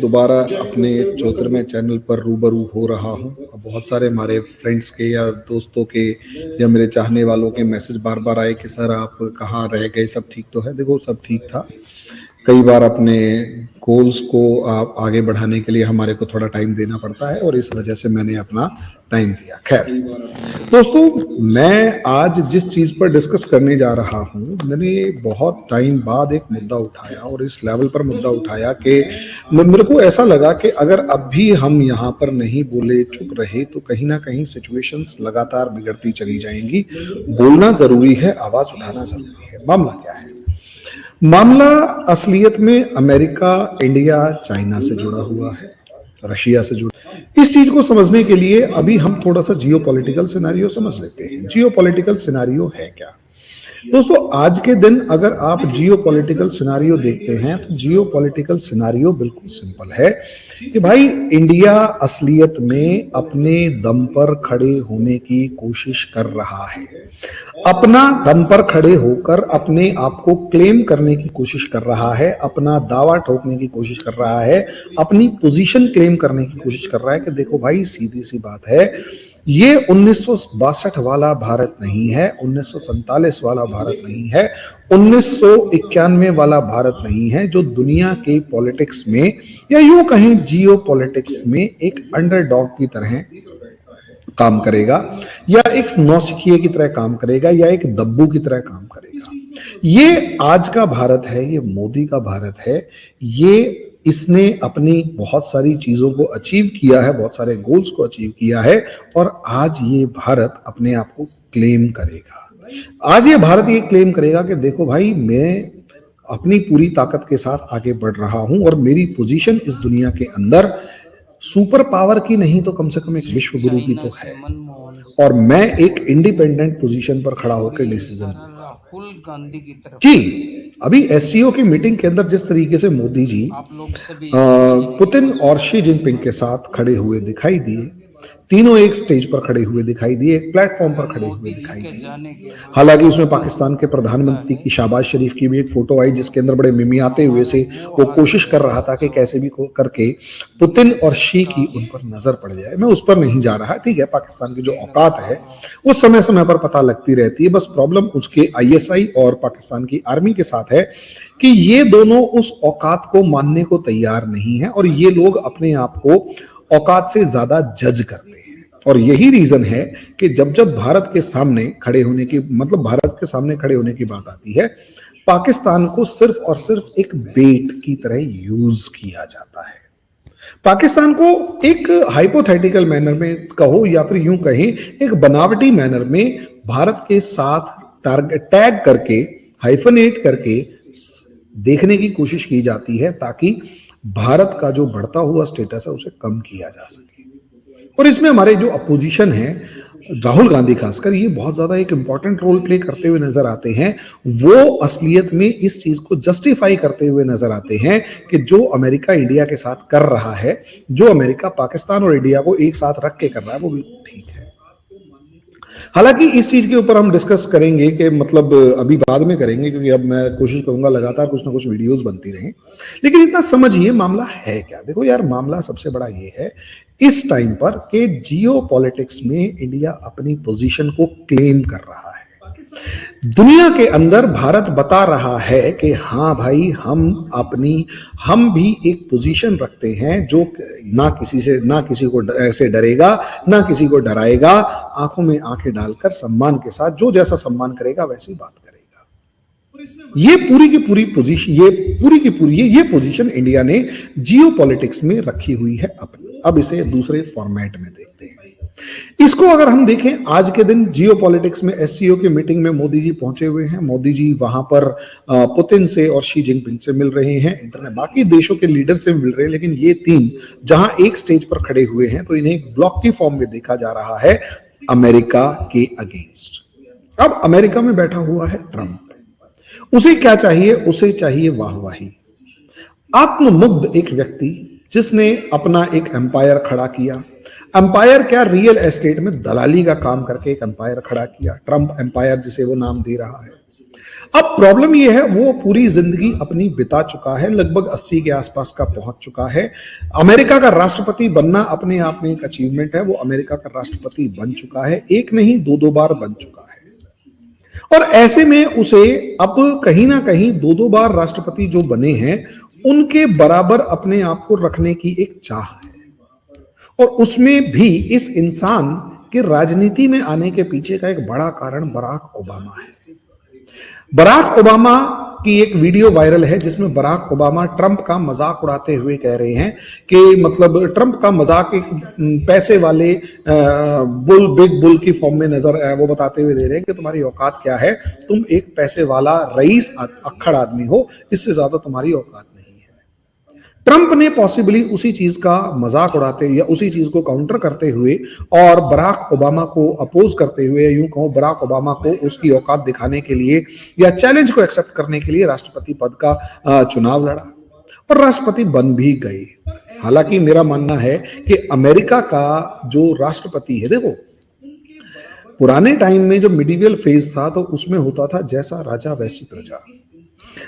दोबारा अपने 74वें चैनल पर रूबरू हो रहा हूँ। बहुत सारे हमारे फ्रेंड्स के या दोस्तों के या मेरे चाहने वालों के मैसेज बार-बार आए कि सर आप कहाँ रह गए, सब ठीक तो है? देखो सब ठीक था। कई बार अपने गोल्स को आप आगे बढ़ाने के लिए हमारे को थोड़ा टाइम देना पड़ता है और इस वजह से मैंने अपना टाइम दिया। खैर दोस्तों, मैं आज जिस चीज़ पर डिस्कस करने जा रहा हूँ, मैंने बहुत टाइम बाद एक मुद्दा उठाया और इस लेवल पर मुद्दा उठाया कि मेरे को ऐसा लगा कि अगर अब भी हम यहाँ पर नहीं बोले, चुप रहे, तो कहीं ना कहीं सिचुएशंस लगातार बिगड़ती चली जाएंगी। बोलना ज़रूरी है, आवाज़ उठाना ज़रूरी है। मामला क्या है? मामला असलियत में अमेरिका, इंडिया, चाइना से जुड़ा हुआ है, रशिया से जुड़ा। इस चीज को समझने के लिए अभी हम थोड़ा सा जियोपॉलिटिकल सिनेरियो समझ लेते हैं। जियोपॉलिटिकल सिनेरियो है क्या? दोस्तों, आज के दिन अगर आप जियोपॉलिटिकल सिनेरियो देखते हैं तो जियोपॉलिटिकल सिनेरियो बिल्कुल सिंपल है कि भाई इंडिया असलियत में अपने दम पर खड़े होने की कोशिश कर रहा है। अपना दम पर खड़े होकर अपने आप को क्लेम करने की कोशिश कर रहा है, अपना दावा ठोकने की कोशिश कर रहा है, अपनी पोजीशन क्लेम करने की कोशिश कर रहा है कि देखो भाई, सीधी सी बात है, ये 1962 वाला भारत नहीं है, 1947 वाला भारत नहीं है, 1991 वाला भारत नहीं है, जो दुनिया के पॉलिटिक्स में या यूं कहें जियो पॉलिटिक्स में एक अंडरडॉग की तरह काम करेगा, या एक नौसिखिए की तरह काम करेगा, या एक दब्बू की तरह काम करेगा। ये आज का भारत है, ये मोदी का भारत है, ये इसने अपनी बहुत सारी चीजों को अचीव किया है, बहुत सारे गोल्स को अचीव किया है, और आज ये भारत अपने आप को क्लेम करेगा। आज ये भारत ये क्लेम करेगा कि देखो भाई, मैं अपनी पूरी ताकत के साथ आगे बढ़ रहा हूं और मेरी पोजीशन इस दुनिया के अंदर सुपर पावर की नहीं तो कम से कम एक विश्व गुरु की तो है, और मैं एक इंडिपेंडेंट पोजीशन पर खड़ा होकर डिसीजन राहुल गांधी की तरफ जी। अभी एससीओ की मीटिंग के अंदर जिस तरीके से मोदी जी पुतिन और शी जिनपिंग के साथ खड़े हुए दिखाई दिए, तीनों एक स्टेज पर खड़े हुए दिखाई दिए, एक प्लेटफॉर्म पर खड़े हुए दिखाई दिए। हालांकि उसमें पाकिस्तान के प्रधानमंत्री की शहबाज शरीफ की भी एक फोटो आई जिसके अंदर बड़े मिमियाते हुए से वो कोशिश कर रहा था कि कैसे भी करके पुतिन और शी की उन पर नजर पड़ जाए। मैं उस पर नहीं जा रहा, ठीक है, पाकिस्तान की जो औकात है वो समय समय पर पता लगती रहती है। बस प्रॉब्लम उसके आईएसआई और पाकिस्तान की आर्मी के साथ है कि ये दोनों उस औकात को मानने को तैयार नहीं है, और ये लोग अपने आप को औकात से ज्यादा जज करते हैं। और यही रीजन है कि जब जब भारत के सामने खड़े होने की भारत के सामने खड़े होने की बात आती है, पाकिस्तान को सिर्फ और सिर्फ एक बेट की तरह यूज किया जाता है। पाकिस्तान को एक हाइपोथेटिकल मैनर में कहो या फिर यूं कहें एक बनावटी मैनर में भारत के साथ टैग करके, हाइफनेट करके देखने की कोशिश की जाती है ताकि भारत का जो बढ़ता हुआ स्टेटस है उसे कम किया जा सके। और इसमें हमारे जो अपोजिशन है, राहुल गांधी खासकर, ये बहुत ज्यादा एक इंपॉर्टेंट रोल प्ले करते हुए नजर आते हैं। वो असलियत में इस चीज को जस्टिफाई करते हुए नजर आते हैं कि जो अमेरिका इंडिया के साथ कर रहा है, जो अमेरिका पाकिस्तान और इंडिया को एक साथ रख के कर रहा है, वो बिल्कुल ठीक है। हालांकि इस चीज के ऊपर हम डिस्कस करेंगे कि अभी बाद में करेंगे, क्योंकि अब मैं कोशिश करूंगा लगातार कुछ ना कुछ वीडियोस बनती रहें। लेकिन इतना समझिए मामला है क्या। देखो यार, मामला सबसे बड़ा ये है इस टाइम पर कि जियो पॉलिटिक्स में इंडिया अपनी पोजीशन को क्लेम कर रहा है। दुनिया के अंदर भारत बता रहा है कि हाँ भाई, हम भी एक पोजीशन रखते हैं जो ना किसी को ऐसे डरेगा, ना किसी को डराएगा, आंखों में आंखें डालकर सम्मान के साथ जो जैसा सम्मान करेगा वैसी बात करेगा। ये पूरी की पूरी पोजीशन, ये पोजीशन इंडिया ने जियो पॉलिटिक्स में रखी हुई है अपनी। अब इसे दूसरे फॉर्मेट में देखते हैं। इसको अगर हम देखें, आज के दिन जियो पॉलिटिक्स में एससीओ की मीटिंग में मोदी जी पहुंचे हुए हैं। मोदी जी वहां पर पुतिन से और शी जिनपिंग से मिल रहे हैं, इंटरनेट बाकी देशों के लीडर से मिल रहे हैं, लेकिन ये तीन जहां एक स्टेज पर खड़े हुए हैं तो इन्हें एक ब्लॉक की फॉर्म में देखा जा रहा है अमेरिका के अगेंस्ट। अब अमेरिका में बैठा हुआ है ट्रंप। उसे क्या चाहिए? उसे चाहिए वाहवाही। आत्ममुग्ध एक व्यक्ति जिसने अपना एक एम्पायर खड़ा किया। एम्पायर क्या, रियल एस्टेट में दलाली का काम करके एक एम्पायर खड़ा किया, ट्रंप एम्पायर जिसे वो नाम दे रहा है। अब प्रॉब्लम ये है, वो पूरी जिंदगी अपनी बिता चुका है, लगभग 80 के आसपास का पहुंच चुका है। अमेरिका का राष्ट्रपति बनना अपने आप में एक अचीवमेंट है। वो अमेरिका का राष्ट्रपति बन चुका है, एक नहीं दो दो बार बन चुका है। और ऐसे में उसे अब कहीं ना कहीं दो दो बार राष्ट्रपति जो बने हैं उनके बराबर अपने आप को रखने की एक चाह है। और उसमें भी इस इंसान के राजनीति में आने के पीछे का एक बड़ा कारण बराक ओबामा है। बराक ओबामा की एक वीडियो वायरल है जिसमें बराक ओबामा ट्रंप का मजाक उड़ाते हुए कह रहे हैं कि मतलब ट्रंप का मजाक एक पैसे वाले बिग बुल की फॉर्म में नजर वो बताते हुए दे रहे हैं कि तुम्हारी औकात क्या है, तुम एक पैसे वाला रईस अक्खड़ आदमी हो, इससे ज्यादा तुम्हारी औकात नहीं है। ट्रंप ने पॉसिबली उसी चीज का मजाक उड़ाते या उसी चीज को काउंटर करते हुए और बराक ओबामा को अपोज करते हुए, यूं कहो बराक ओबामा को उसकी औकात दिखाने के लिए या चैलेंज को एक्सेप्ट करने के लिए राष्ट्रपति पद का चुनाव लड़ा और राष्ट्रपति बन भी गए। हालांकि मेरा मानना है कि अमेरिका का जो राष्ट्रपति है, देखो पुराने टाइम में जो मिडिवियल फेज था तो उसमें होता था जैसा राजा वैसी प्रजा।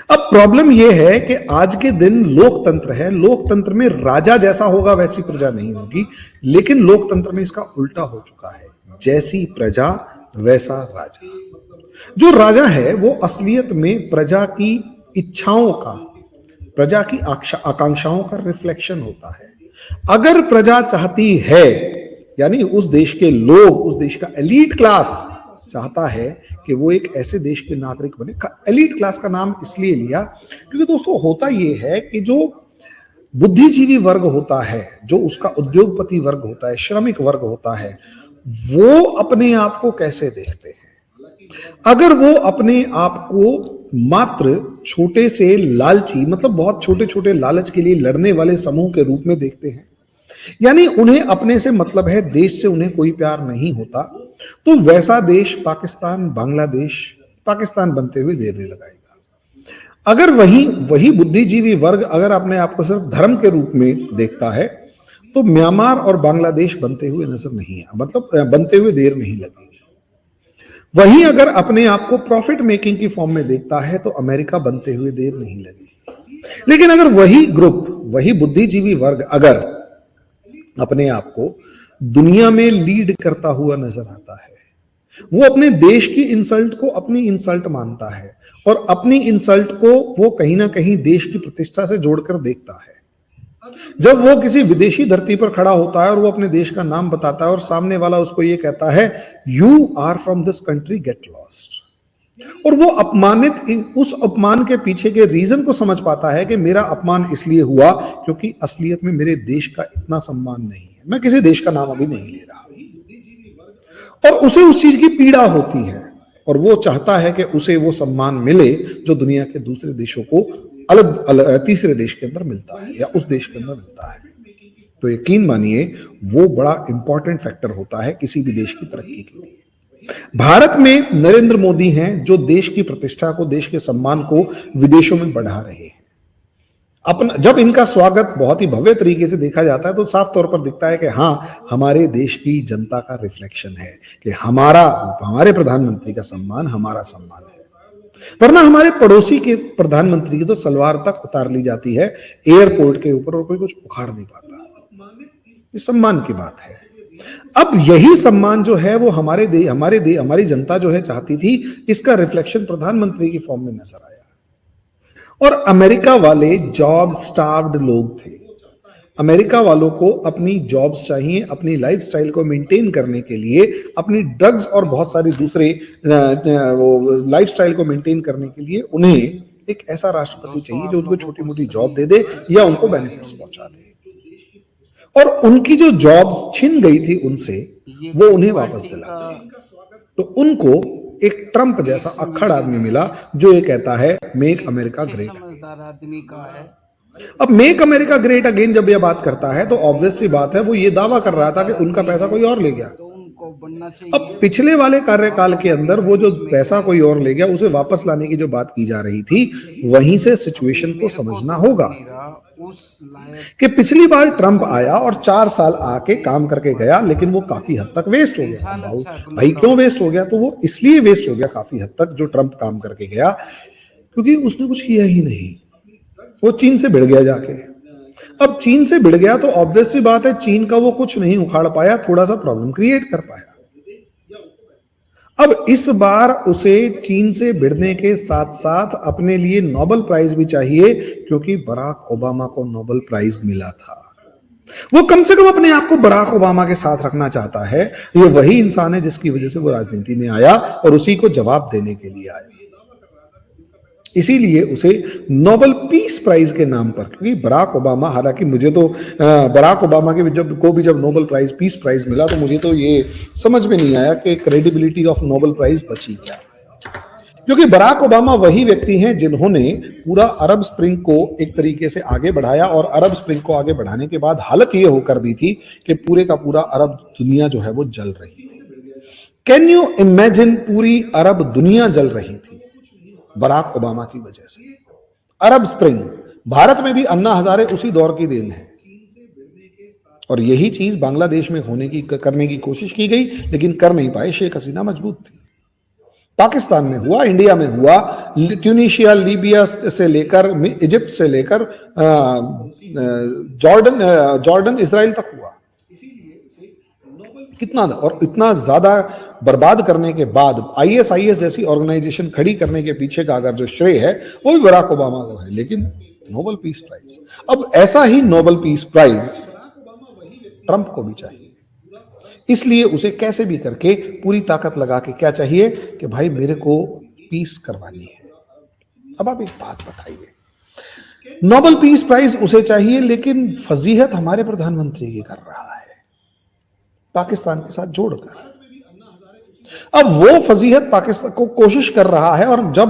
अब प्रॉब्लम यह है कि आज के दिन लोकतंत्र है, लोकतंत्र में राजा जैसा होगा वैसी प्रजा नहीं होगी, लेकिन लोकतंत्र में इसका उल्टा हो चुका है, जैसी प्रजा वैसा राजा। जो राजा है वो असलियत में प्रजा की इच्छाओं का, प्रजा की आकांक्षाओं का रिफ्लेक्शन होता है। अगर प्रजा चाहती है, यानी उस देश के लोग, उस देश का एलीट क्लास चाहता है कि वो एक ऐसे देश के नागरिक बने। एलीट क्लास का नाम इसलिए लिया क्योंकि दोस्तों होता ये है कि जो बुद्धिजीवी वर्ग होता है, जो उसका उद्योगपति वर्ग होता है, श्रमिक वर्ग होता है, वो अपने आप को कैसे देखते हैं। अगर वो अपने आप को मात्र छोटे से लालची, मतलब बहुत छोटे छोटे लालच के लिए लड़ने वाले समूह के रूप में देखते हैं, यानी उन्हें अपने से मतलब है, देश से उन्हें कोई प्यार नहीं होता, तो वैसा देश पाकिस्तान, बांग्लादेश, पाकिस्तान बनते हुए देर नहीं लगाएगा। अगर वही बुद्धिजीवी वर्ग अगर अपने आप को सिर्फ धर्म के रूप में देखता है तो म्यांमार और बांग्लादेश बनते हुए नजर नहीं है, मतलब बनते हुए देर नहीं लगेगी। वही अगर अपने आप को प्रॉफिट मेकिंग की फॉर्म में देखता है तो अमेरिका बनते हुए देर नहीं लगेगी। लेकिन अगर वही ग्रुप, वही बुद्धिजीवी वर्ग अगर अपने आप को दुनिया में लीड करता हुआ नजर आता है, वो अपने देश की इंसल्ट को अपनी इंसल्ट मानता है और अपनी इंसल्ट को वो कहीं ना कहीं देश की प्रतिष्ठा से जोड़कर देखता है। जब वो किसी विदेशी धरती पर खड़ा होता है और वो अपने देश का नाम बताता है और सामने वाला उसको ये कहता है you are from this country, get lost, और वो अपमानित, उस अपमान के पीछे के रीजन को समझ पाता है कि मेरा अपमान इसलिए हुआ क्योंकि असलियत में मेरे देश का इतना सम्मान नहीं है, मैं किसी देश का नाम अभी नहीं ले रहा, और उसे उस चीज की पीड़ा होती है और वो चाहता है कि उसे वो सम्मान मिले जो दुनिया के दूसरे देशों को अलग तीसरे देश के अंदर मिलता है या उस देश के अंदर मिलता है। तो यकीन मानिए वो बड़ा इंपॉर्टेंट फैक्टर होता है किसी भी देश की तरक्की के लिए। भारत में नरेंद्र मोदी हैं जो देश की प्रतिष्ठा को, देश के सम्मान को विदेशों में बढ़ा रहे हैं। अपना जब इनका स्वागत बहुत ही भव्य तरीके से देखा जाता है तो साफ तौर पर दिखता है कि हाँ, हमारे देश की जनता का रिफ्लेक्शन है कि हमारे प्रधानमंत्री का सम्मान हमारा सम्मान है। वरना हमारे पड़ोसी के प्रधानमंत्री की तो सलवार तक उतार ली जाती है एयरपोर्ट के ऊपर और कोई कुछ उखाड़ नहीं पाता। ये सम्मान की बात है। अब यही सम्मान जो है वो हमारी जनता जो है चाहती थी, इसका रिफ्लेक्शन प्रधानमंत्री की फॉर्म में नजर आया। और अमेरिका वाले जॉब स्टार्व्ड लोग थे। अमेरिका वालों को अपनी जॉब्स चाहिए, अपनी लाइफस्टाइल को मेंटेन करने के लिए, अपनी ड्रग्स और बहुत सारी दूसरे वो लाइफस्टाइल को मेंटेन करने के लिए उन्हें एक ऐसा राष्ट्रपति चाहिए जो उनको छोटी मोटी जॉब दे दे या उनको बेनिफिट्स पहुंचा दे। और उनकी जो जॉब्स छिन गई थी उनसे, वो उन्हें वापस दिला दे। तो उनको एक ट्रंप जैसा अक्खड़ आदमी मिला जो ये कहता है मेक अमेरिका ग्रेट समझदार आदमी का है। अब मेक अमेरिका ग्रेट अगेन जब ये बात करता है तो ऑब्वियस सी बात है, वो ये दावा कर रहा था कि उनका पैसा कोई और ले गया, तो उनको बनना चाहिए। अब पिछले वाले कार्यकाल के अंदर वो जो पैसा कोई और ले गया उसे वापस लाने की जो बात की जा रही थी, वहीं से सिचुएशन को समझना होगा। उस लायक कि पिछली बार ट्रंप आया और 4 साल आके काम करके गया, लेकिन वो काफी हद तक वेस्ट हो गया। इंसान भाई अच्छा है, भाई क्यों वेस्ट हो गया? तो वो इसलिए वेस्ट हो गया काफी हद तक जो ट्रंप काम करके गया, क्योंकि उसने कुछ किया ही नहीं। वो चीन से भिड़ गया जाके। अब चीन से भिड़ गया तो ऑब्वियस सी बात है, चीन का वो कुछ नहीं उखाड़ पाया, थोड़ा सा प्रॉब्लम क्रिएट कर पाया। अब इस बार उसे चीन से भिड़ने के साथ साथ अपने लिए नोबेल प्राइज भी चाहिए, क्योंकि बराक ओबामा को नोबेल प्राइज मिला था। वो कम से कम अपने आप को बराक ओबामा के साथ रखना चाहता है। ये वही इंसान है जिसकी वजह से वो राजनीति में आया और उसी को जवाब देने के लिए आया। इसीलिए उसे नोबेल पीस प्राइज के नाम पर, क्योंकि बराक ओबामा, हालांकि मुझे तो बराक ओबामा के जब नोबेल प्राइज, पीस प्राइज मिला, तो मुझे तो ये समझ में नहीं आया कि क्रेडिबिलिटी ऑफ नोबेल प्राइज बची क्या। क्योंकि बराक ओबामा वही व्यक्ति हैं जिन्होंने पूरा अरब स्प्रिंग को एक तरीके से आगे बढ़ाया, और अरब स्प्रिंग को आगे बढ़ाने के बाद हालत ये होकर दी थी कि पूरे का पूरा अरब दुनिया जो है वो जल रही थी। Can you imagine? पूरी अरब दुनिया जल रही थी बराक ओबामा की वजह से। अरब स्प्रिंग, भारत में भी अन्ना हजारे उसी दौर की देन है, और यही चीज बांग्लादेश में करने की कोशिश की गई, लेकिन कर नहीं पाए। शेख हसीना मजबूत थी। पाकिस्तान में हुआ, इंडिया में हुआ, ट्यूनीशिया, लीबिया से लेकर इजिप्ट से लेकर जॉर्डन इजराइल तक हुआ। कितना, और इतना ज्यादा बर्बाद करने के बाद आईएसआईएस जैसी ऑर्गेनाइजेशन खड़ी करने के पीछे का अगर जो श्रेय है वो भी बराक ओबामा को है, लेकिन नोबेल पीस प्राइज। अब ऐसा ही नोबेल पीस प्राइज ट्रंप को भी चाहिए। इसलिए उसे कैसे भी करके पूरी ताकत लगा के क्या चाहिए कि भाई मेरे को पीस करवानी है। अब आप एक बात बताइए, नोबेल पीस प्राइज उसे चाहिए, लेकिन फजीहत हमारे प्रधानमंत्री की कर रहा है पाकिस्तान के साथ जोड़कर। अब वो फजीहत पाकिस्तान को कोशिश कर रहा है, और जब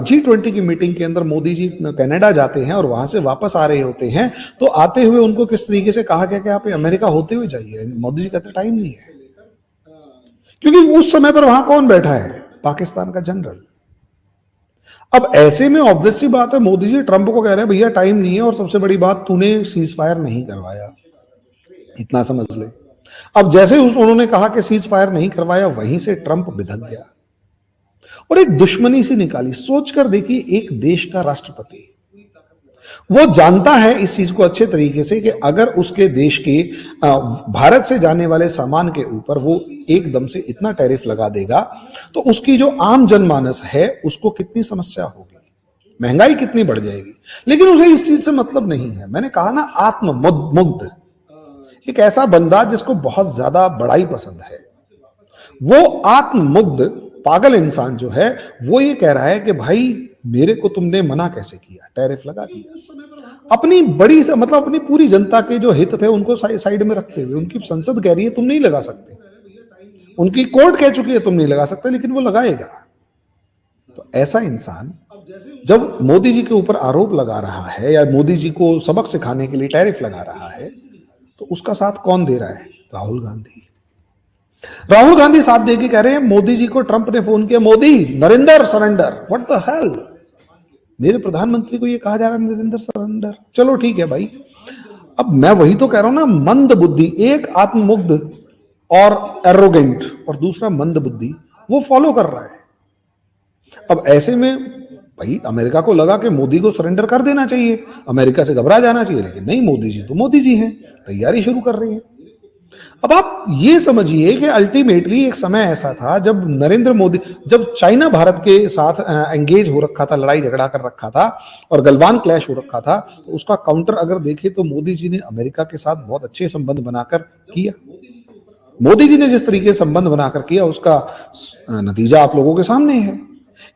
G20 की मीटिंग के अंदर मोदी जी कनाडा जाते हैं और वहां से वापस आ रहे होते हैं, तो आते हुए उनको किस तरीके से कहा गया कि आप अमेरिका होते हुए जाइए। मोदी जी कहते टाइम नहीं है, क्योंकि उस समय पर वहां कौन बैठा है? पाकिस्तान का जनरल। अब ऐसे में ऑब्वियस सी बात है, मोदी जी ट्रंप को कह रहे हैं भैया टाइम नहीं है, और सबसे बड़ी बात तूने सीज फायर नहीं करवाया, इतना समझ ले। अब जैसे उन्होंने कहा कि सीज फायर नहीं करवाया, वहीं से ट्रंप बिधक गया और एक दुश्मनी सी निकाली। सोचकर देखिए, एक देश का राष्ट्रपति, वो जानता है इस चीज को अच्छे तरीके से कि अगर उसके देश के भारत से जाने वाले सामान के ऊपर वो एकदम से इतना टैरिफ लगा देगा, तो उसकी जो आम जनमानस है उसको कितनी समस्या होगी, महंगाई कितनी बढ़ जाएगी। लेकिन उसे इस चीज से मतलब नहीं है। मैंने कहा ना, आत्ममुग्ध, एक ऐसा बंदा जिसको बहुत ज्यादा बड़ाई पसंद है, वो आत्ममुग्ध पागल इंसान जो है, वो ये कह रहा है कि भाई मेरे को तुमने मना कैसे किया, टैरिफ लगा दिया। अपनी बड़ी मतलब अपनी पूरी जनता के जो हित थे उनको साइड में रखते हुए, उनकी संसद कह रही है तुम नहीं लगा सकते, उनकी कोर्ट कह चुकी है तुम नहीं लगा सकते, लेकिन वो लगाएगा। तो ऐसा इंसान जब मोदी जी के ऊपर आरोप लगा रहा है या मोदी जी को सबक सिखाने के लिए टैरिफ लगा रहा है, तो उसका साथ कौन दे रहा है? राहुल गांधी। राहुल गांधी साथ देके कह रहे हैं, मोदी जी को ट्रंप ने फोन किया, Modi Narendra surrender. What the hell, मेरे प्रधानमंत्री को ये कहा जा रहा है नरेंद्र सरेंडर। चलो ठीक है भाई, अब मैं वही तो कह रहा हूं ना, मंद बुद्धि, एक आत्ममुग्ध और एरोगेंट और दूसरा मंद बुद्धि, वो फॉलो कर रहा है। अब ऐसे में भाई अमेरिका को लगा कि मोदी को सरेंडर कर देना चाहिए, अमेरिका से घबरा जाना चाहिए, लेकिन नहीं, मोदी जी तो मोदी जी हैं, तैयारी शुरू कर रही है। अब आप ये समझिए कि अल्टीमेटली एक समय ऐसा था जब नरेंद्र मोदी, जब चाइना भारत के साथ एंगेज हो रखा था, लड़ाई झगड़ा कर रखा था और गलवान क्लैश हो रखा था, तो उसका काउंटर अगर देखें तो मोदी जी ने अमेरिका के साथ बहुत अच्छे संबंध बनाकर किया। मोदी जी ने जिस तरीके से संबंध बनाकर किया, उसका नतीजा आप लोगों के सामने है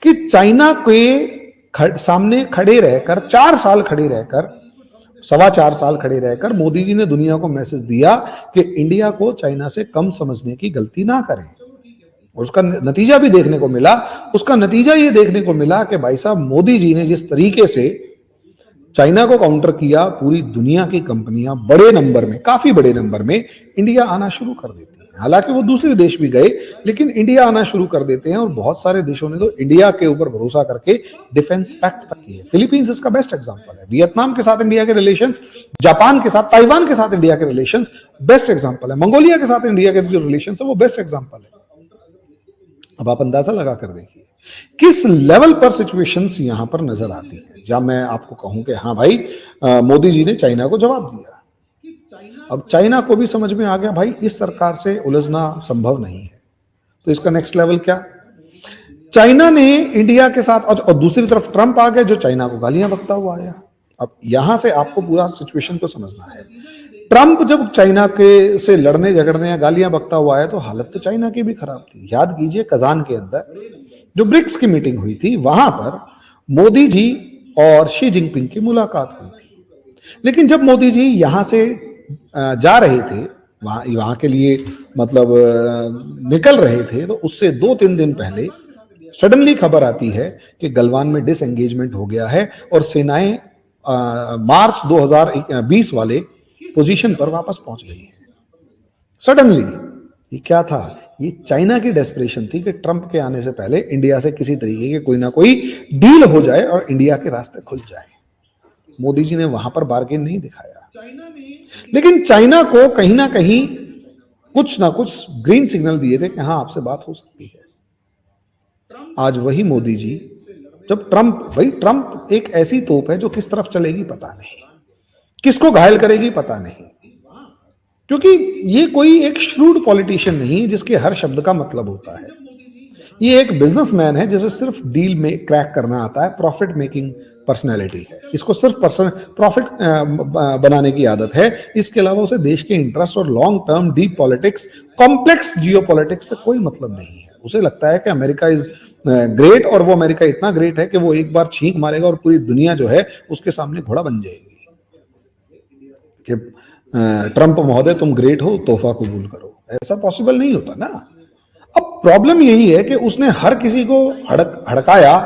कि चाइना के सामने खड़े रहकर 4 साल खड़े रहकर, 4.25 साल खड़े रहकर मोदी जी ने दुनिया को मैसेज दिया कि इंडिया को चाइना से कम समझने की गलती ना करें। और उसका नतीजा भी देखने को मिला। उसका नतीजा ये देखने को मिला कि भाई साहब, मोदी जी ने जिस तरीके से चाइना को काउंटर किया, पूरी दुनिया की कंपनियां बड़े नंबर में, काफी बड़े नंबर में इंडिया आना शुरू कर देती हैं। हालांकि वो दूसरे देश भी गए, लेकिन इंडिया आना शुरू कर देते हैं और बहुत सारे देशों ने तो इंडिया के ऊपर भरोसा करके डिफेंस पैक्ट तक किए। फिलीपींस इसका बेस्ट एग्जांपल है, वियतनाम के साथ इंडिया के रिलेशंस, जापान के साथ, ताइवान के साथ इंडिया के रिलेशंस बेस्ट एग्जांपल है, मंगोलिया के साथ इंडिया के जो रिलेशंस है वो बेस्ट एग्जांपल है। अब आप अंदाजा लगा कर देखिए किस लेवल पर सिचुएशंस यहां पर नजर आती है। जब मैं आपको कहूं कि हाँ भाई, मोदी जी ने चाइना को जवाब दिया, अब चाइना को भी समझ में आ गया भाई इस सरकार से उलझना संभव नहीं है, तो इसका नेक्स्ट लेवल क्या। चाइना ने इंडिया के साथ, और दूसरी तरफ ट्रंप आ गया जो चाइना को गालियां बकता हुआ आया। अब यहां से आपको पूरा सिचुएशन को समझना है। ट्रंप जब चाइना के से लड़ने झगड़ने या गालियां बकता हुआ आया तो हालत तो चाइना की भी खराब थी। याद कीजिए कजान के अंदर जो ब्रिक्स की मीटिंग हुई थी, वहां पर मोदी जी और शी जिनपिंग की मुलाकात हुई थी। लेकिन जब मोदी जी यहां से जा रहे थे, वहां के लिए मतलब निकल रहे थे, तो उससे 2-3 दिन पहले सडनली खबर आती है कि गलवान में डिसएंगेजमेंट हो गया है और सेनाएं मार्च 2020 वाले पोजीशन पर वापस पहुंच गई है सडनली। ये क्या था? ये चाइना की डेस्परेशन थी कि ट्रंप के आने से पहले इंडिया से किसी तरीके के कोई ना कोई डील हो जाए और इंडिया के रास्ते खुल जाए। मोदी जी ने वहां पर बार्गेन नहीं दिखाया, लेकिन चाइना को कहीं ना कहीं कुछ ना कुछ ग्रीन सिग्नल दिए थे कि हाँ आपसे बात हो सकती है। आज वही मोदी जी, जब ट्रंप एक ऐसी तोप है जो किस तरफ चलेगी पता नहीं, किसको घायल करेगी पता नहीं, क्योंकि ये कोई एक श्रूड पॉलिटिशियन नहीं जिसके हर शब्द का मतलब होता है। ये एक बिजनेसमैन है जिसे सिर्फ डील में क्रैक करना आता है, प्रॉफिट मेकिंग पर्सनैलिटी है, इसको सिर्फ प्रॉफिट बनाने की आदत है। इसके अलावा उसे देश के इंटरेस्ट और long term deep politics, complex जियो पॉलिटिक्स से कोई मतलब नहीं है। उसे लगता है कि अमेरिका इज ग्रेट, और वो अमेरिका इतना ग्रेट है कि वो एक बार छींक मारेगा और पूरी दुनिया जो है उसके सामने घोड़ा बन जाएगी कि ट्रंप महोदय तुम ग्रेट हो, तोहफा कबूल करो। ऐसा पॉसिबल नहीं होता ना। अब प्रॉब्लम यही है कि उसने हर किसी को हड़काया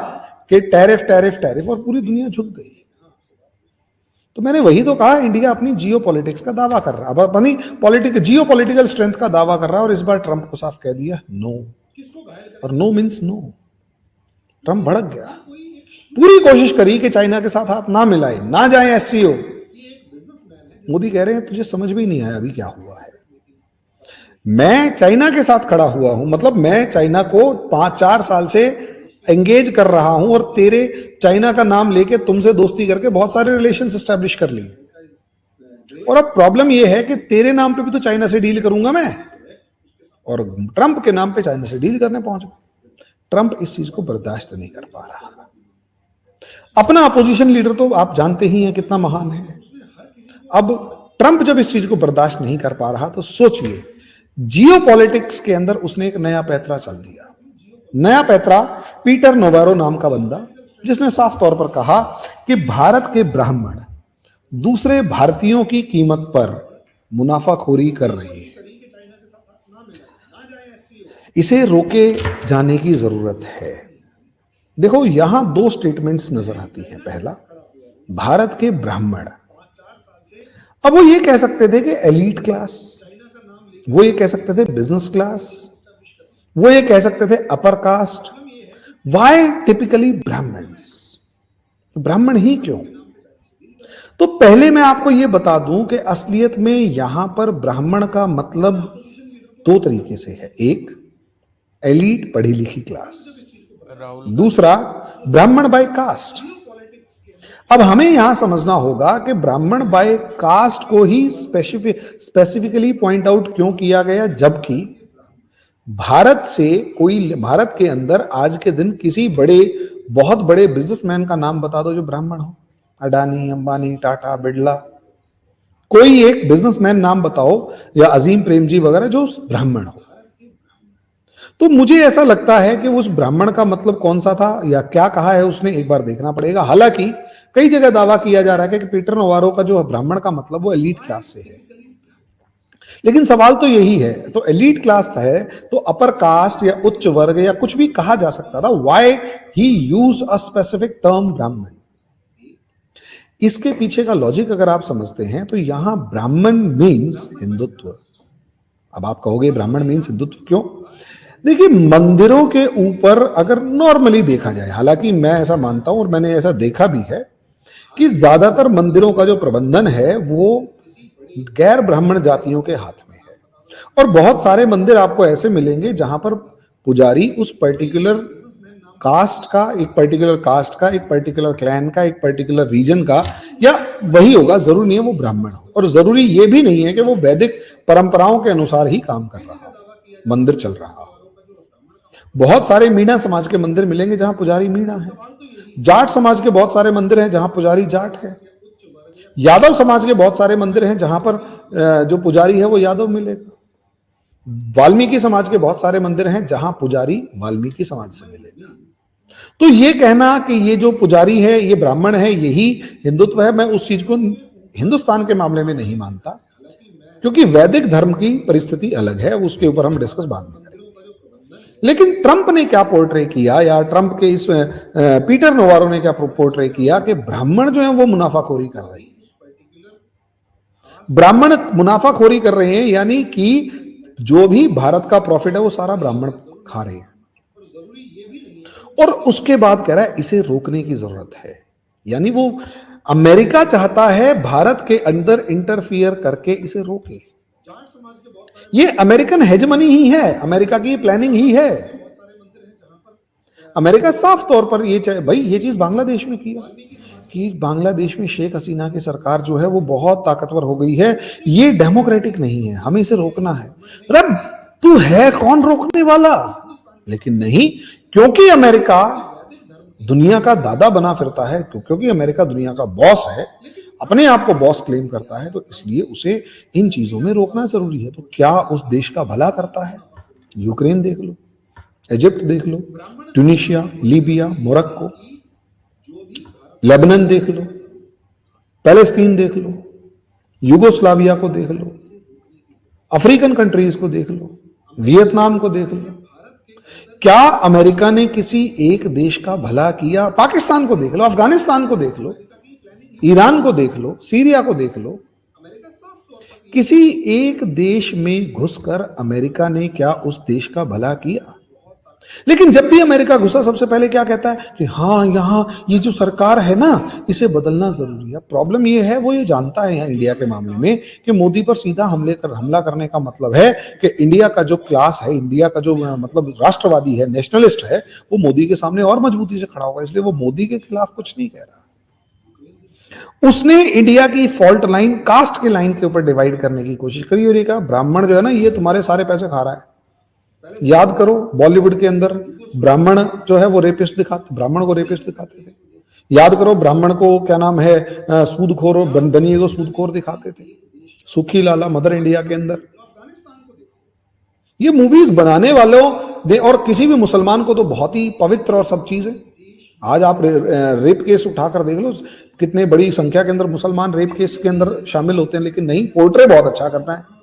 कि टैरिफ टैरिफ टैरिफ, और पूरी दुनिया झुक गई। तो मैंने वही तो कहा, इंडिया अपनी जियो पॉलिटिक्स का दावा कर रहा है, अब अपनी जियो पॉलिटिकल स्ट्रेंथ का दावा कर रहा है, और इस बार ट्रंप को साफ कह दिया नो, और नो मीन्स नो। ट्रंप भड़क गया, पूरी कोशिश करी कि चाइना के साथ हाथ ना मिलाए, ना जाए एससीओ। मोदी कह रहे हैं तुझे समझ में ही नहीं आया अभी क्या हुआ है। मैं चाइना के साथ खड़ा हुआ हूं, मतलब मैं चाइना को 5-4 साल से एंगेज कर रहा हूं, और तेरे चाइना का नाम लेके तुमसे दोस्ती करके बहुत सारे रिलेशंस एस्टैब्लिश कर लिए। और अब प्रॉब्लम यह है कि तेरे नाम पे भी तो चाइना से डील करूंगा मैं, और ट्रंप के नाम पे चाइना से डील करने पहुंच गए। ट्रंप इस चीज को बर्दाश्त नहीं कर पा रहा। अपना अपोजिशन लीडर तो आप जानते ही हैं कितना महान है। अब ट्रंप जब इस चीज को बर्दाश्त नहीं कर पा रहा, तो सोचिए जियो पॉलिटिक्स के अंदर उसने एक नया पैतरा चल दिया। नया पैतरा पीटर नोवारो नाम का बंदा, जिसने साफ तौर पर कहा कि भारत के ब्राह्मण दूसरे भारतीयों की कीमत पर मुनाफाखोरी कर रहे हैं, इसे रोके जाने की जरूरत है। देखो यहां 2 स्टेटमेंट्स नजर आती हैं। पहला, भारत के ब्राह्मण, अब वो ये कह सकते थे कि एलीट क्लास, वो ये कह सकते थे बिजनेस क्लास, वो ये कह सकते थे upper caste. Why typically Brahmins? Brahmin ही क्यों? तो पहले मैं आपको यह बता दूं कि असलियत में यहां पर ब्राह्मण का मतलब 2 तरीके से है। एक, एलीट पढ़ी लिखी क्लास, दूसरा ब्राह्मण बाय कास्ट। अब हमें यहां समझना होगा कि ब्राह्मण बाय कास्ट को ही स्पेसिफिकली पॉइंट आउट क्यों किया गया, जबकि भारत के अंदर आज के दिन किसी बहुत बड़े बिजनेसमैन का नाम बता दो जो ब्राह्मण हो, अडानी, अंबानी, टाटा, बिड़ला, कोई एक बिजनेसमैन नाम बताओ, या अजीम प्रेमजी वगैरह जो ब्राह्मण हो। तो मुझे ऐसा लगता है कि उस ब्राह्मण का मतलब कौन सा था या क्या कहा है उसने, एक बार देखना पड़ेगा। हालांकि कई जगह दावा किया जा रहा है कि पीटर नोवारो का जो ब्राह्मण का मतलब वो एलीट क्लास से है, लेकिन सवाल तो यही है, तो एलीट क्लास है तो अपर कास्ट या उच्च वर्ग या कुछ भी कहा जा सकता था। Why he use a specific term ब्राह्मण? इसके पीछे का लॉजिक अगर आप समझते हैं तो यहां ब्राह्मण मीन्स हिंदुत्व, अब आप कहोगे ब्राह्मण मीन्स हिंदुत्व क्यों? देखिए, मंदिरों के ऊपर अगर नॉर्मली देखा जाए, हालांकि मैं ऐसा मानता हूं और मैंने ऐसा देखा भी है कि ज्यादातर मंदिरों का जो प्रबंधन है वो गैर ब्राह्मण जातियों के हाथ में है। और बहुत सारे मंदिर आपको ऐसे मिलेंगे जहां पर पुजारी उस पर्टिकुलर कास्ट का, एक पर्टिकुलर क्लैन का, एक पर्टिकुलर रीजन का, या वही होगा, जरूरी नहीं है वो ब्राह्मण हो, और जरूरी ये भी नहीं है कि वो वैदिक परंपराओं के अनुसार ही काम कर रहा हो, मंदिर चल रहा हो। बहुत सारे मीणा समाज के मंदिर मिलेंगे जहां पुजारी मीणा है। जाट समाज के बहुत सारे मंदिर हैं जहां पुजारी जाट है। यादव समाज के बहुत सारे मंदिर हैं जहां पर जो पुजारी है वो यादव मिलेगा। वाल्मीकि समाज के बहुत सारे मंदिर हैं जहां पुजारी वाल्मीकि समाज से मिलेगा। तो ये कहना कि ये जो पुजारी है ये ब्राह्मण है, यही हिंदुत्व है, मैं उस चीज को हिंदुस्तान के मामले में नहीं मानता, क्योंकि वैदिक धर्म की परिस्थिति अलग है, उसके ऊपर हम डिस्कस बाद में करेंगे। लेकिन ट्रंप ने क्या पोर्ट्रे किया, या ट्रंप के इस पीटर नोवारो ने क्या पोर्ट्रे किया कि ब्राह्मण जो है वो मुनाफाखोरी कर रही है। ब्राह्मण मुनाफाखोरी कर रहे हैं, यानी कि जो भी भारत का प्रॉफिट है वो सारा ब्राह्मण खा रहे हैं। और उसके बाद कह रहा है इसे रोकने की जरूरत है, यानी वो अमेरिका चाहता है भारत के अंदर इंटरफियर करके इसे रोके। ये अमेरिकन हेजमनी ही है, अमेरिका की प्लानिंग ही है। अमेरिका साफ तौर पर ये भाई ये चीज बांग्लादेश में किया कि बांग्लादेश में शेख हसीना की सरकार जो है वो बहुत ताकतवर हो गई है, ये डेमोक्रेटिक नहीं है, हमें इसे रोकना है। रब तू है कौन रोकने वाला? लेकिन नहीं, क्योंकि अमेरिका दुनिया का दादा बना फिरता है, क्योंकि अमेरिका दुनिया का बॉस है, अपने आप को बॉस क्लेम करता है, तो इसलिए उसे इन चीजों में रोकना जरूरी है। तो क्या उस देश का भला करता है? यूक्रेन देख लो, इजिप्ट देख लो, ट्यूनीशिया, लीबिया, मोरक्को, लेबनान देख लो, पैलेस्तीन देख लो, युगोस्लाविया को देख लो, अफ्रीकन कंट्रीज को देख लो, वियतनाम को देख लो। क्या अमेरिका ने किसी एक देश का भला किया? पाकिस्तान को देख लो, अफगानिस्तान को देख लो, ईरान को देख लो, सीरिया को देख लो। किसी एक देश में घुसकर अमेरिका ने क्या उस देश का भला किया? लेकिन जब भी अमेरिका घुसा सबसे पहले क्या कहता है कि हाँ यहां ये जो सरकार है ना इसे बदलना जरूरी है। प्रॉब्लम ये है, वो ये जानता है यहाँ इंडिया के मामले में कि मोदी पर सीधा हमला करने का मतलब है कि इंडिया का जो क्लास है, इंडिया का जो मतलब राष्ट्रवादी है, नेशनलिस्ट है, वो मोदी के सामने और मजबूती से खड़ा होगा। इसलिए वो मोदी के खिलाफ कुछ नहीं कह रहा। उसने इंडिया की फॉल्ट लाइन कास्ट के लाइन के ऊपर डिवाइड करने की कोशिश करी और ये कहा ब्राह्मण जो है ना ये तुम्हारे सारे पैसे खा रहा है। याद करो बॉलीवुड के अंदर ब्राह्मण जो है वो रेपिस्ट दिखाते, ब्राह्मण को रेपिस्ट दिखाते थे। याद करो ब्राह्मण को क्या नाम है सूदखोर, बनिए को सूदखोर दिखाते थे। सुखी लाला मदर इंडिया के अंदर ये मूवीज बनाने वालों ने, और किसी भी मुसलमान को तो बहुत ही पवित्र और सब चीज है। आज आप रेप केस उठाकर देख लो, कितने बड़ी संख्या के अंदर मुसलमान रेप केस के अंदर शामिल होते हैं, लेकिन नहीं, पोर्ट्रे बहुत अच्छा करना है।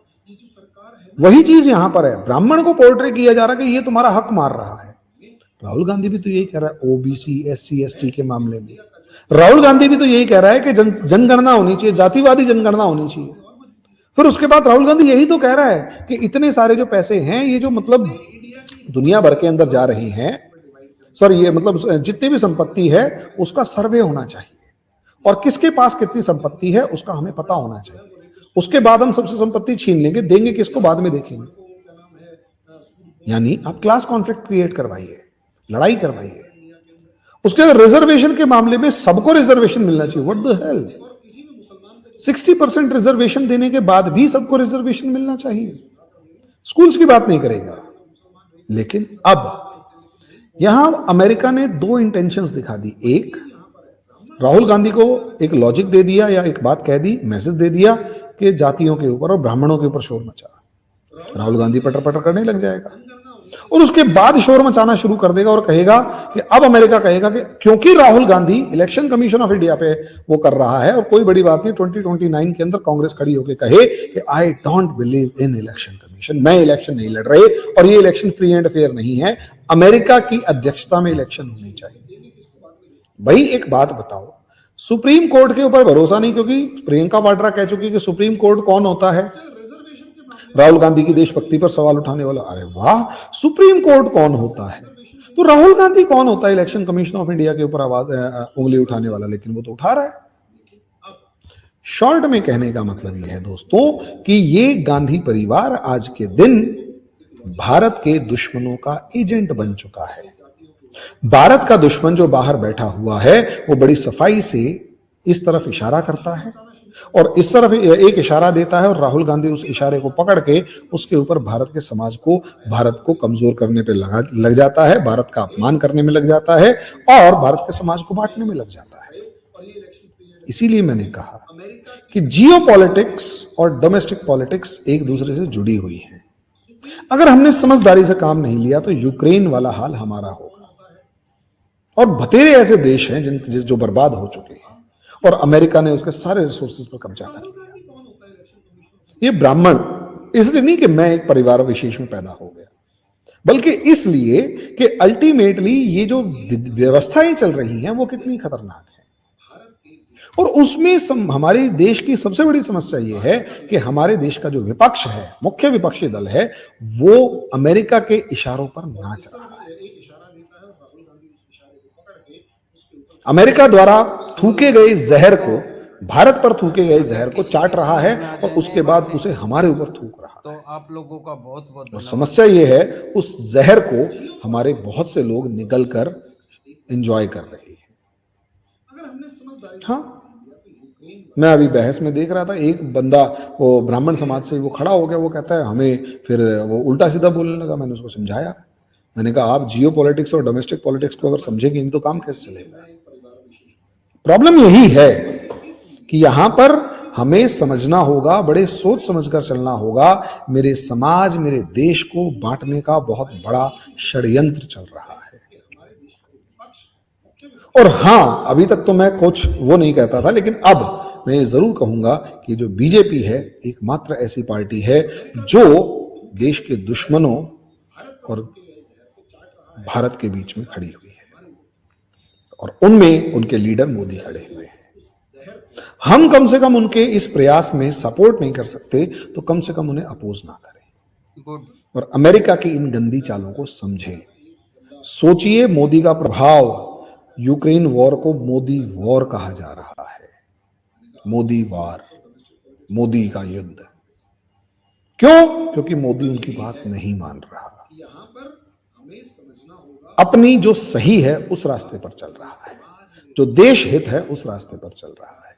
वही चीज यहां पर है, ब्राह्मण को पोर्ट्रे किया जा रहा है कि ये तुम्हारा हक मार रहा है। राहुल गांधी भी तो यही कह रहा है ओबीसी एससी एसटी के मामले में। राहुल गांधी भी तो यही कह रहा है कि जनगणना होनी चाहिए, जातिवादी जनगणना होनी चाहिए। फिर उसके बाद राहुल गांधी यही तो कह रहा है कि इतने सारे जो पैसे हैं ये जो मतलब दुनिया भर के अंदर जा रहे हैं, सॉरी ये मतलब जितनी भी संपत्ति है उसका सर्वे होना चाहिए, और किसके पास कितनी संपत्ति है उसका हमें पता होना चाहिए। उसके बाद हम सबसे संपत्ति छीन लेंगे, देंगे किसको बाद में देखेंगे। यानी आप क्लास कॉन्फ्लिक्ट क्रिएट करवाइए, लड़ाई करवाइए। उसके बाद रिजर्वेशन के मामले में सबको रिजर्वेशन मिलना चाहिए। व्हाट द हेल, 60% रिजर्वेशन देने के बाद भी सबको रिजर्वेशन मिलना चाहिए। स्कूल्स की बात नहीं करेगा। लेकिन अब यहां अमेरिका ने दो इंटेंशंस दिखा दी। एक, राहुल गांधी को एक लॉजिक दे दिया या एक बात कह दी, मैसेज दे दिया कि जातियों के ऊपर और ब्राह्मणों के ऊपर शोर मचा। राहुल गांधी पटर पटर करने लग जाएगा और उसके बाद शोर मचाना शुरू कर देगा और कहेगा कि अब अमेरिका कहेगा कि क्योंकि Rahul Gandhi election commission of India पे वो कर रहा है, और कोई बड़ी बात नहीं 2029 के अंदर कांग्रेस खड़ी होकर कहे कि I don't believe in election commission, मैं इलेक्शन नहीं लड़ रहे और ये इलेक्शन फ्री एंड फेयर नहीं है, अमेरिका की अध्यक्षता में इलेक्शन होनी चाहिए। भाई एक बात बताओ, सुप्रीम कोर्ट के ऊपर भरोसा नहीं, क्योंकि प्रियंका वाड्रा कह चुकी कि सुप्रीम कोर्ट कौन होता है? राहुल गांधी की देशभक्ति पर सवाल उठाने वाला, अरे वाह, सुप्रीम कोर्ट कौन होता है? तो राहुल गांधी कौन होता है इलेक्शन कमीशन ऑफ इंडिया के ऊपर आवाज उंगली उठाने वाला? लेकिन वो तो उठा रहा है। शॉर्ट में कहने का मतलब यह है दोस्तों कि ये गांधी परिवार आज के दिन भारत के दुश्मनों का एजेंट बन चुका है। भारत का दुश्मन जो बाहर बैठा हुआ है वो बड़ी सफाई से इस तरफ इशारा करता है और इस तरफ एक इशारा देता है और राहुल गांधी उस इशारे को पकड़ के उसके ऊपर भारत के समाज को, भारत को कमजोर करने पे लग जाता है, भारत का अपमान करने में लग जाता है और भारत के समाज को बांटने में लग जाता है। इसीलिए मैंने कहा कि जियो पॉलिटिक्स और डोमेस्टिक पॉलिटिक्स एक दूसरे से जुड़ी हुई है। अगर हमने समझदारी से काम नहीं लिया तो यूक्रेन वाला हाल हमारा होगा और बतेरे ऐसे देश हैं जो बर्बाद हो चुके हैं और अमेरिका ने उसके सारे रिसोर्सेज पर कब्जा कर लिया। ये ब्राह्मण इसलिए नहीं कि मैं एक परिवार विशेष में पैदा हो गया, बल्कि इसलिए कि अल्टीमेटली ये जो व्यवस्थाएं चल रही हैं वो कितनी खतरनाक है और उसमें हमारे देश की सबसे बड़ी समस्या ये है कि हमारे देश का जो विपक्ष है, मुख्य विपक्षी दल है, वो अमेरिका के इशारों पर नाच रहा है। अमेरिका द्वारा थूके गए जहर को, भारत पर थूके गए जहर को चाट रहा है और उसके बाद उसे हमारे ऊपर थूक रहा है। तो आप लोगों का बहुत बहुत और समस्या ये है उस जहर को हमारे बहुत से लोग निगल कर एंजॉय कर रहे हैं। हाँ, मैं अभी बहस में देख रहा था, एक बंदा वो ब्राह्मण समाज से वो खड़ा हो गया, वो कहता है हमें, फिर वो उल्टा सीधा बोलने लगा। मैंने उसको समझाया, मैंने कहा आप जियो पॉलिटिक्स और डोमेस्टिक पॉलिटिक्स को अगर समझेंगे नहीं तो काम कैसे चलेगा। प्रॉब्लम यही है कि यहां पर हमें समझना होगा, बड़े सोच समझकर चलना होगा। मेरे समाज, मेरे देश को बांटने का बहुत बड़ा षड्यंत्र चल रहा है। और हां, अभी तक तो मैं कुछ वो नहीं कहता था, लेकिन अब मैं ये जरूर कहूंगा कि जो बीजेपी है एकमात्र ऐसी पार्टी है जो देश के दुश्मनों और भारत के बीच में खड़ी हुई है और उनमें उनके लीडर मोदी खड़े हुए हैं। हम कम से कम उनके इस प्रयास में सपोर्ट नहीं कर सकते तो कम से कम उन्हें अपोज ना करें और अमेरिका की इन गंदी चालों को समझें। सोचिए, मोदी का प्रभाव, यूक्रेन वॉर को मोदी वॉर कहा जा रहा है, मोदी वार, मोदी का युद्ध। क्यों? क्योंकि मोदी उनकी बात नहीं मान रहा, अपनी जो सही है उस रास्ते पर चल रहा है, जो देश हित है उस रास्ते पर चल रहा है।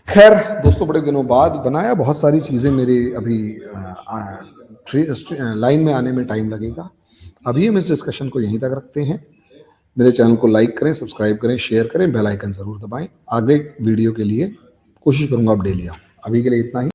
खैर दोस्तों, बड़े दिनों बाद बनाया, बहुत सारी चीजें मेरे अभी लाइन में आने में टाइम लगेगा। अभी हम इस डिस्कशन को यहीं तक रखते हैं। मेरे चैनल को लाइक करें, सब्सक्राइब करें, शेयर करें, बेल आइकन जरूर दबाएं। आगे वीडियो के लिए कोशिश करूंगा अब डेली आऊं। अभी के लिए इतना ही।